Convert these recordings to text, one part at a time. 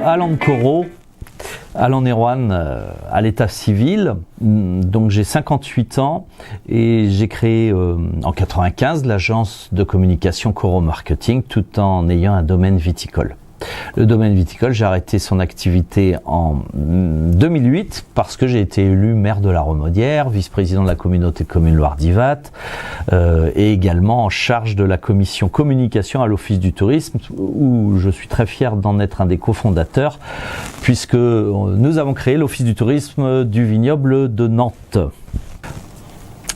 Alain Corot, Alain Erwan à l'état civil, donc j'ai 58 ans et j'ai créé en 95 l'agence de communication Corot Marketing tout en ayant un domaine viticole. Le domaine viticole, j'ai arrêté son activité en 2008 parce que j'ai été élu maire de la Romaudière, vice-président de la communauté de communes Loire-Divat et également en charge de la commission communication à l'Office du tourisme où je suis très fier d'en être un des cofondateurs puisque nous avons créé l'Office du tourisme du vignoble de Nantes.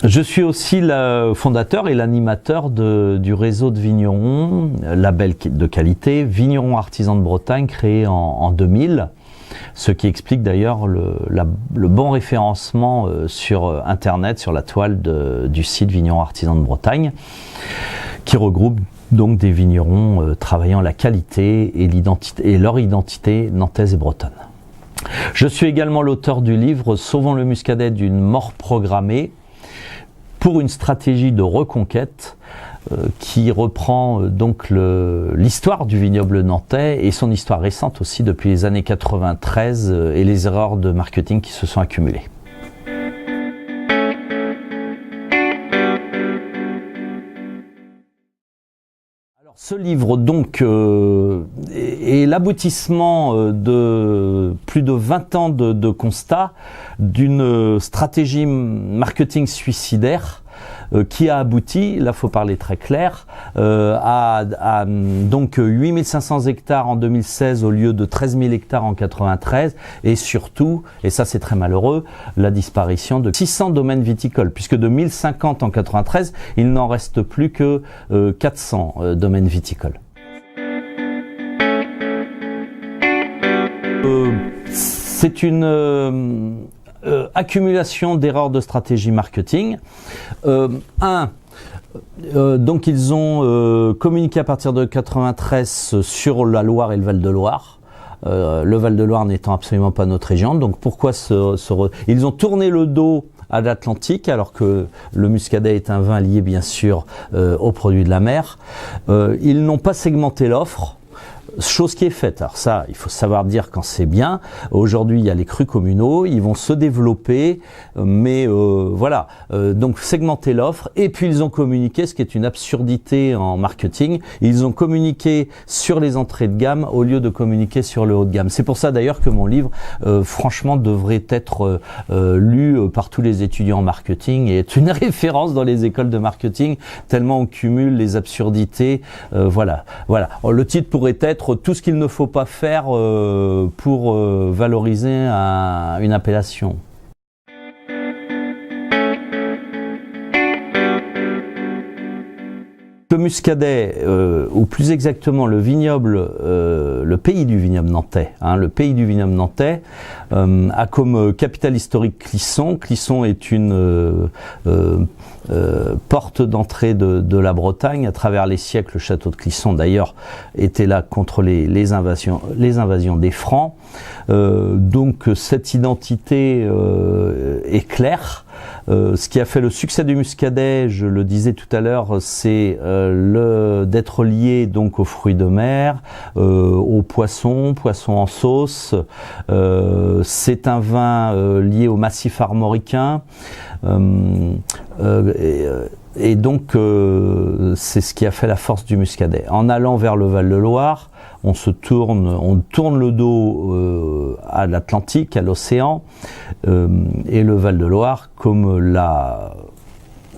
Je suis aussi le fondateur et l'animateur du réseau de vignerons, label de qualité, Vignerons Artisans de Bretagne, créé en 2000, ce qui explique d'ailleurs le bon référencement sur Internet, sur la toile du site Vignerons Artisans de Bretagne, qui regroupe donc des vignerons travaillant la qualité et leur identité nantaise et bretonne. Je suis également l'auteur du livre Sauvons le muscadet d'une mort programmée, pour une stratégie de reconquête qui reprend donc l'histoire du vignoble nantais et son histoire récente aussi depuis les années 93 et les erreurs de marketing qui se sont accumulées. Alors, ce livre donc est l'aboutissement de plus de 20 ans de constats d'une stratégie marketing suicidaire qui a abouti, là faut parler très clair, à donc 8500 hectares en 2016 au lieu de 13 000 hectares en 93 et surtout, et ça c'est très malheureux, la disparition de 600 domaines viticoles puisque de 1050 en 93, il n'en reste plus que 400 domaines viticoles. C'est une accumulation d'erreurs de stratégie marketing. Donc ils ont communiqué à partir de 93 sur la Loire et le Val-de-Loire. Le Val-de-Loire n'étant absolument pas notre région. Donc pourquoi ils ont tourné le dos à l'Atlantique, alors que le muscadet est un vin lié bien sûr aux produits de la mer. Ils n'ont pas segmenté l'offre. Chose qui est faite. Alors ça, il faut savoir dire quand c'est bien. Aujourd'hui, il y a les crus communaux, ils vont se développer, mais voilà. Donc segmenter l'offre. Et puis ils ont communiqué, ce qui est une absurdité en marketing. Ils ont communiqué sur les entrées de gamme au lieu de communiquer sur le haut de gamme. C'est pour ça d'ailleurs que mon livre, franchement, devrait être lu par tous les étudiants en marketing et est une référence dans les écoles de marketing tellement on cumule les absurdités. Voilà. Le titre pourrait être tout ce qu'il ne faut pas faire pour valoriser une appellation. Le muscadet, ou plus exactement le vignoble, le pays du vignoble nantais, le pays du vignoble nantais a comme capitale historique Clisson. Clisson est une porte d'entrée de la Bretagne. À travers les siècles, le château de Clisson d'ailleurs était là contre les invasions des Francs. Donc cette identité est claire. Ce qui a fait le succès du muscadet, je le disais tout à l'heure, c'est d'être lié donc aux fruits de mer, aux poissons en sauce. C'est un vin lié au massif armoricain. Et donc c'est ce qui a fait la force du muscadet. En allant vers le Val-de-Loire, on tourne le dos à l'Atlantique, à l'océan, et le Val-de-Loire, comme l'a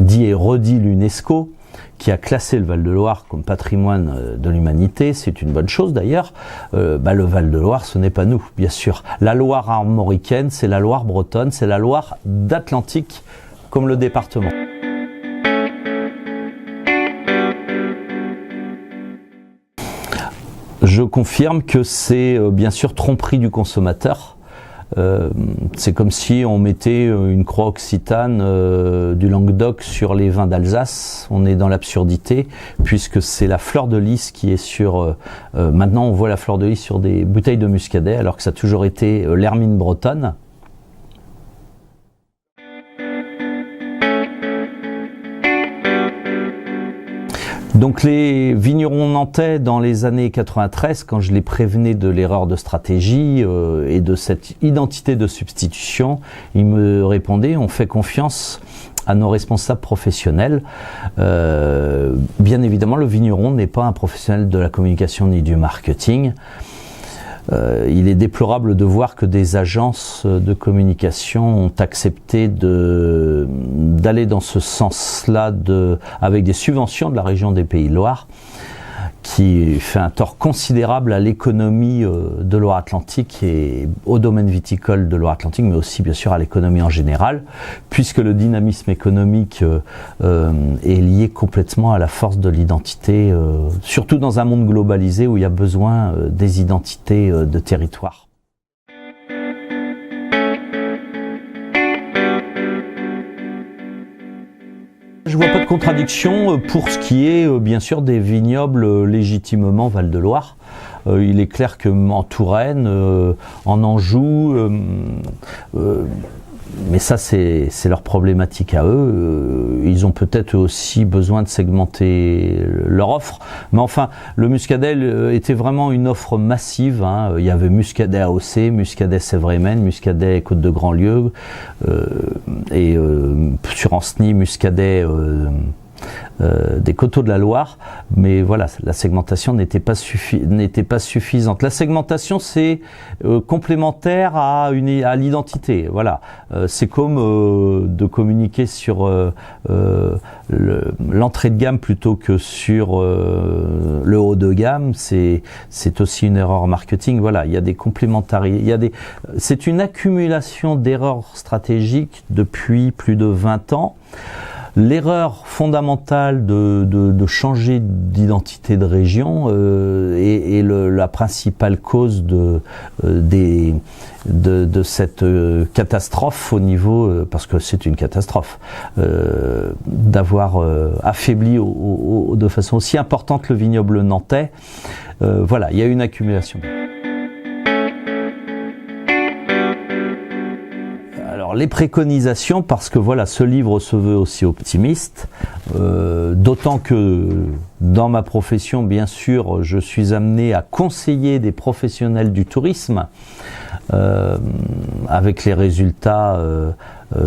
dit et redit l'UNESCO, qui a classé le Val-de-Loire comme patrimoine de l'humanité, c'est une bonne chose d'ailleurs, le Val-de-Loire ce n'est pas nous, bien sûr. La Loire armoricaine, c'est la Loire bretonne, c'est la Loire d'Atlantique, comme le département. Je confirme que c'est bien sûr tromperie du consommateur. C'est comme si on mettait une croix occitane du Languedoc sur les vins d'Alsace. On est dans l'absurdité puisque c'est la fleur de lys qui est sur... maintenant on voit la fleur de lys sur des bouteilles de muscadet alors que ça a toujours été l'hermine bretonne. Donc les vignerons nantais, dans les années 93, quand je les prévenais de l'erreur de stratégie et de cette identité de substitution, ils me répondaient: on fait confiance à nos responsables professionnels. Bien évidemment, le vigneron n'est pas un professionnel de la communication ni du marketing. Il est déplorable de voir que des agences de communication ont accepté d'aller dans ce sens-là avec des subventions de la région des Pays de Loire, qui fait un tort considérable à l'économie de Loire-Atlantique et au domaine viticole de Loire-Atlantique, mais aussi bien sûr à l'économie en général, puisque le dynamisme économique est lié complètement à la force de l'identité, surtout dans un monde globalisé où il y a besoin des identités de territoire. Je vois pas de contradiction pour ce qui est bien sûr des vignobles légitimement Val-de-Loire. Il est clair que en Touraine, en Anjou, mais ça c'est leur problématique à eux. Ils ont peut-être aussi besoin de segmenter leur offre. Mais enfin, le Muscadet était vraiment une offre massive, hein. Il y avait Muscadet AOC, Muscadet Sèvres-et-Maine, Muscadet Côte de Grandlieu, et sur Ancenis, Muscadet des coteaux de la Loire, mais voilà, la segmentation n'était pas suffisante. La segmentation, c'est complémentaire à l'identité. Voilà, c'est comme de communiquer sur l'entrée de gamme plutôt que sur le haut de gamme. C'est aussi une erreur marketing. Voilà, il y a des complémentarités. C'est une accumulation d'erreurs stratégiques depuis plus de 20 ans. L'erreur fondamentale de changer d'identité de région est la principale cause de cette catastrophe au niveau, parce que c'est une catastrophe, d'avoir affaibli de façon aussi importante le vignoble nantais. Voilà, il y a une accumulation. Alors, les préconisations, parce que voilà, ce livre se veut aussi optimiste, d'autant que dans ma profession, bien sûr, je suis amené à conseiller des professionnels du tourisme, avec les résultats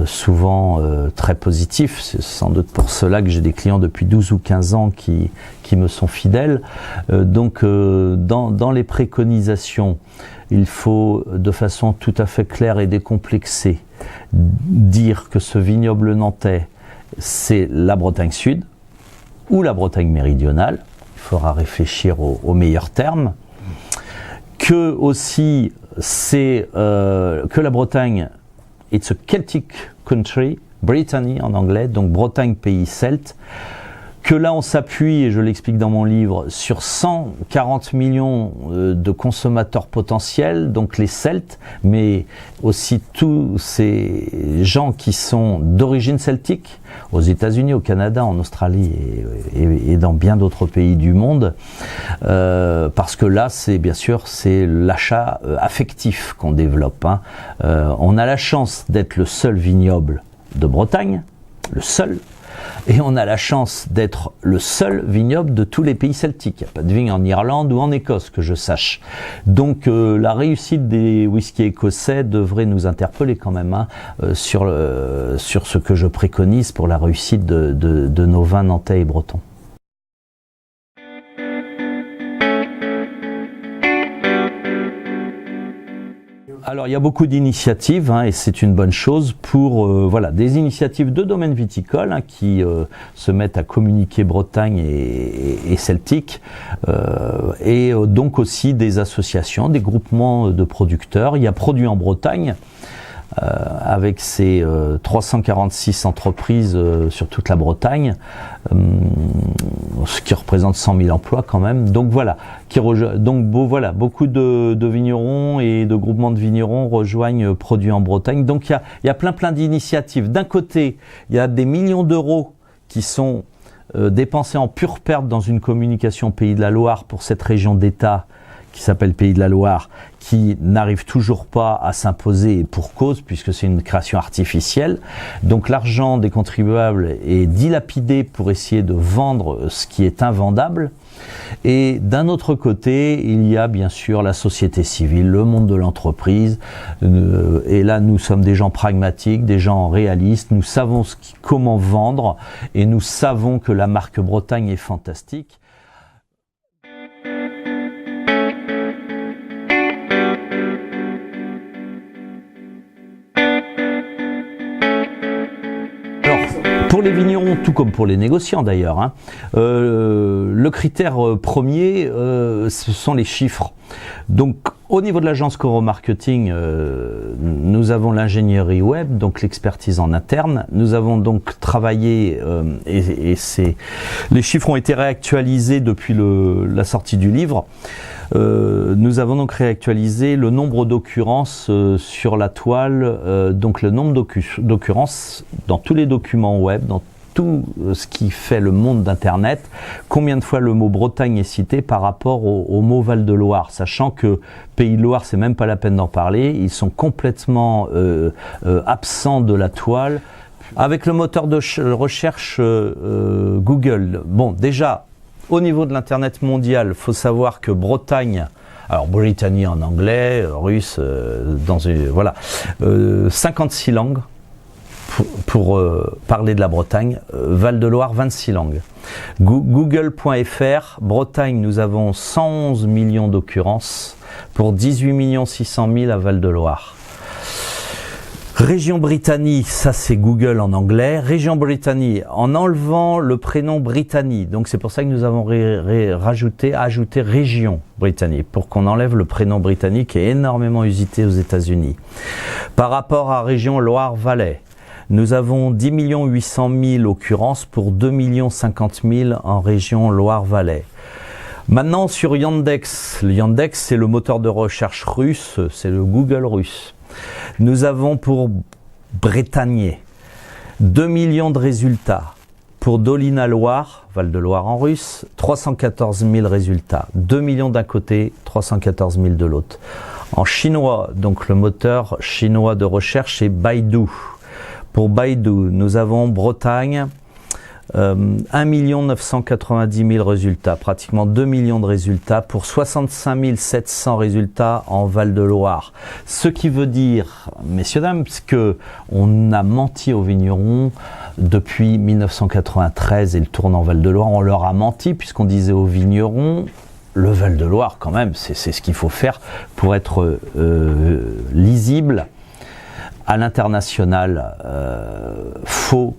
souvent très positifs. C'est sans doute pour cela que j'ai des clients depuis 12 ou 15 ans qui me sont fidèles. Donc dans les préconisations, il faut de façon tout à fait claire et décomplexée dire que ce vignoble nantais, c'est la Bretagne Sud ou la Bretagne méridionale. Il faudra réfléchir aux meilleurs termes. Que aussi, c'est que la Bretagne, it's a Celtic country, Brittany en anglais, donc Bretagne, pays celte. Que là on s'appuie, et je l'explique dans mon livre, sur 140 millions de consommateurs potentiels, donc les Celtes, mais aussi tous ces gens qui sont d'origine celtique, aux États-Unis, au Canada, en Australie et dans bien d'autres pays du monde, parce que là c'est bien sûr c'est l'achat affectif qu'on développe, hein. On a la chance d'être le seul vignoble de Bretagne, le seul. Et on a la chance d'être le seul vignoble de tous les pays celtiques. Il n'y a pas de vigne en Irlande ou en Écosse, que je sache. Donc la réussite des whiskies écossais devrait nous interpeller quand même, hein, sur ce que je préconise pour la réussite de nos vins nantais et bretons. Alors il y a beaucoup d'initiatives, hein, et c'est une bonne chose pour voilà, des initiatives de domaine viticole, hein, qui se mettent à communiquer Bretagne et celtique, et donc aussi des associations, des groupements de producteurs. Il y a Produits en Bretagne, avec ses 346 entreprises sur toute la Bretagne, ce qui représente 100 000 emplois quand même. Donc voilà, voilà, beaucoup de vignerons et de groupements de vignerons rejoignent Produits en Bretagne. Donc il y a plein d'initiatives. D'un côté, il y a des millions d'euros qui sont dépensés en pure perte dans une communication Pays de la Loire pour cette région d'État qui s'appelle Pays de la Loire, qui n'arrive toujours pas à s'imposer, et pour cause, puisque c'est une création artificielle. Donc l'argent des contribuables est dilapidé pour essayer de vendre ce qui est invendable. Et d'un autre côté, il y a bien sûr la société civile, le monde de l'entreprise. Et là, nous sommes des gens pragmatiques, des gens réalistes. Nous savons comment vendre et nous savons que la marque Bretagne est fantastique. Pour les vignerons, tout comme pour les négociants d'ailleurs, hein, le critère premier, ce sont les chiffres. Donc, au niveau de l'agence Coro Marketing, nous avons l'ingénierie web, donc l'expertise en interne. Nous avons donc travaillé, les chiffres ont été réactualisés depuis la sortie du livre. Nous avons donc réactualisé le nombre d'occurrences sur la toile, donc le nombre d'occurrences dans tous les documents web, dans tout ce qui fait le monde d'Internet, combien de fois le mot Bretagne est cité par rapport au mot Val-de-Loire, sachant que Pays de Loire, c'est même pas la peine d'en parler, ils sont complètement absents de la toile. Avec le moteur de recherche Google, bon déjà, au niveau de l'Internet mondial, il faut savoir que Bretagne, alors Britannie en anglais, russe, voilà, 56 langues pour parler de la Bretagne, Val-de-Loire 26 langues. Google.fr, Bretagne, nous avons 111 millions d'occurrences pour 18 600 000 à Val-de-Loire. Région Britannie, ça c'est Google en anglais. Région Britannie, en enlevant le prénom Britannie. Donc c'est pour ça que nous avons ajouté Région Britannie, pour qu'on enlève le prénom britannique qui est énormément usité aux États-Unis. Par rapport à Région Loire-Valais, nous avons 10 800 000 occurrences pour 2 50 000 en région Loire-Valais. Maintenant sur Yandex, le Yandex c'est le moteur de recherche russe, c'est le Google russe. Nous avons pour Bretagne 2 millions de résultats. Pour Dolina Loire, Val-de-Loire en russe, 314 000 résultats. 2 millions d'un côté, 314 000 de l'autre. En chinois, donc le moteur chinois de recherche, c'est Baidu. Pour Baidu, nous avons Bretagne, 1 990 000 résultats, pratiquement 2 millions de résultats pour 65 700 résultats en Val-de-Loire. Ce qui veut dire, messieurs, dames, qu'on a menti aux vignerons depuis 1993 et le tournant Val-de-Loire, on leur a menti puisqu'on disait aux vignerons, le Val-de-Loire quand même, c'est ce qu'il faut faire pour être lisible à l'international. Faux.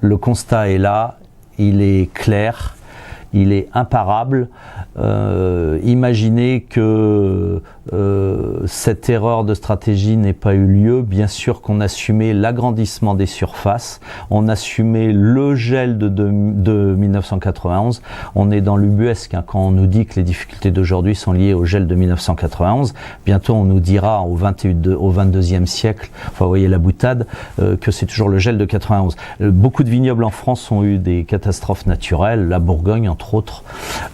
Le constat est là, il est clair, il est imparable. Imaginez que cette erreur de stratégie n'ait pas eu lieu. Bien sûr qu'on assumait l'agrandissement des surfaces, on assumait le gel de 1991. On est dans l'ubuesque hein, quand on nous dit que les difficultés d'aujourd'hui sont liées au gel de 1991. Bientôt on nous dira au 22e siècle, enfin vous voyez la boutade, que c'est toujours le gel de 91. Beaucoup de vignobles en France ont eu des catastrophes naturelles, la Bourgogne entre autres.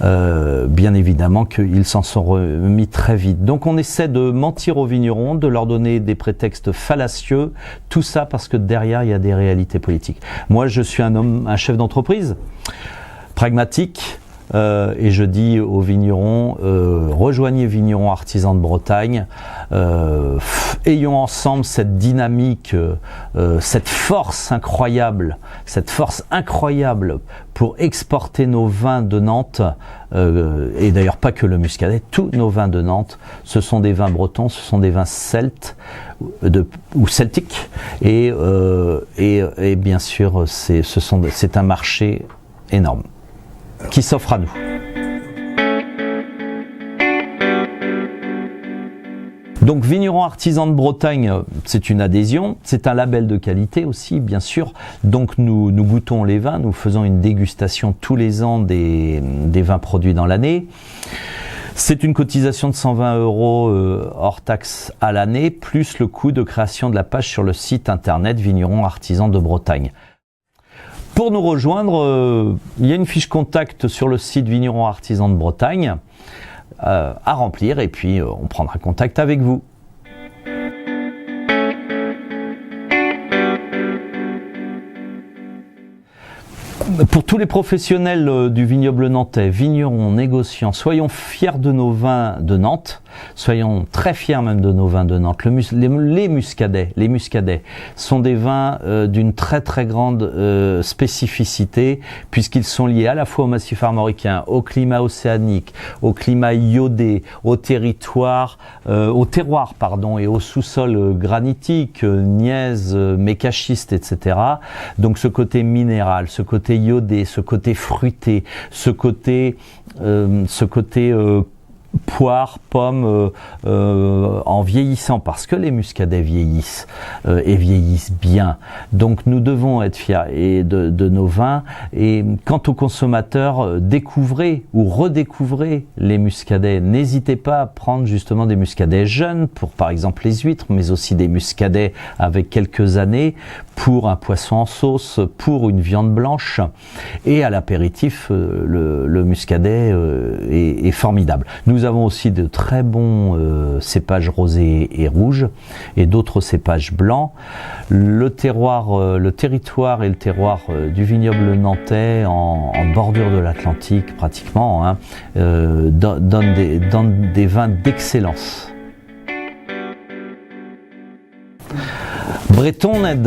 Bien évidemment qu'ils s'en sont remis très vite. Donc on essaie de mentir aux vignerons, de leur donner des prétextes fallacieux, tout ça parce que derrière il y a des réalités politiques. Moi je suis un chef d'entreprise pragmatique et je dis aux vignerons, rejoignez Vignerons Artisans de Bretagne, ayons ensemble cette dynamique, cette force incroyable pour exporter nos vins de Nantes, et d'ailleurs pas que le muscadet, tous nos vins de Nantes, ce sont des vins bretons, ce sont des vins celtes ou celtiques, et bien sûr c'est un marché énorme qui s'offre à nous. Donc Vignerons Artisans de Bretagne, c'est une adhésion, c'est un label de qualité aussi, bien sûr. Donc nous goûtons les vins, nous faisons une dégustation tous les ans des vins produits dans l'année. C'est une cotisation de 120 € hors taxe à l'année, plus le coût de création de la page sur le site internet Vignerons Artisans de Bretagne. Pour nous rejoindre, il y a une fiche contact sur le site Vignerons Artisans de Bretagne. à remplir et puis on prendra contact avec vous. Pour tous les professionnels du vignoble nantais, vignerons, négociants, soyons fiers de nos vins de Nantes, soyons très fiers même de nos vins de Nantes. Les muscadets sont des vins d'une très très grande spécificité puisqu'ils sont liés à la fois au massif armoricain, au climat océanique, au climat iodé, au terroir et au sous-sol granitique, gneiss, mécachiste, etc. Donc ce côté minéral, ce côté iodé, ce côté fruité, ce côté poire, pomme en vieillissant, parce que les muscadets vieillissent et vieillissent bien. Donc nous devons être fiers de nos vins. Et quant aux consommateurs, découvrez ou redécouvrez les muscadets. N'hésitez pas à prendre justement des muscadets jeunes pour par exemple les huîtres, mais aussi des muscadets avec quelques années pour un poisson en sauce, pour une viande blanche. Et à l'apéritif, le muscadet est formidable. Nous avons aussi de très bons cépages rosés et rouges et d'autres cépages blancs. Le territoire et le terroir du vignoble nantais en bordure de l'Atlantique pratiquement donnent des vins d'excellence. Bretoned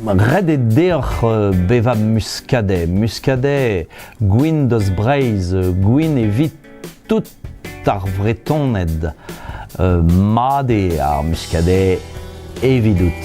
rededer beva muscadet gwin deus breiz gwin evit tout ar bretoned made ar muscadet evidout.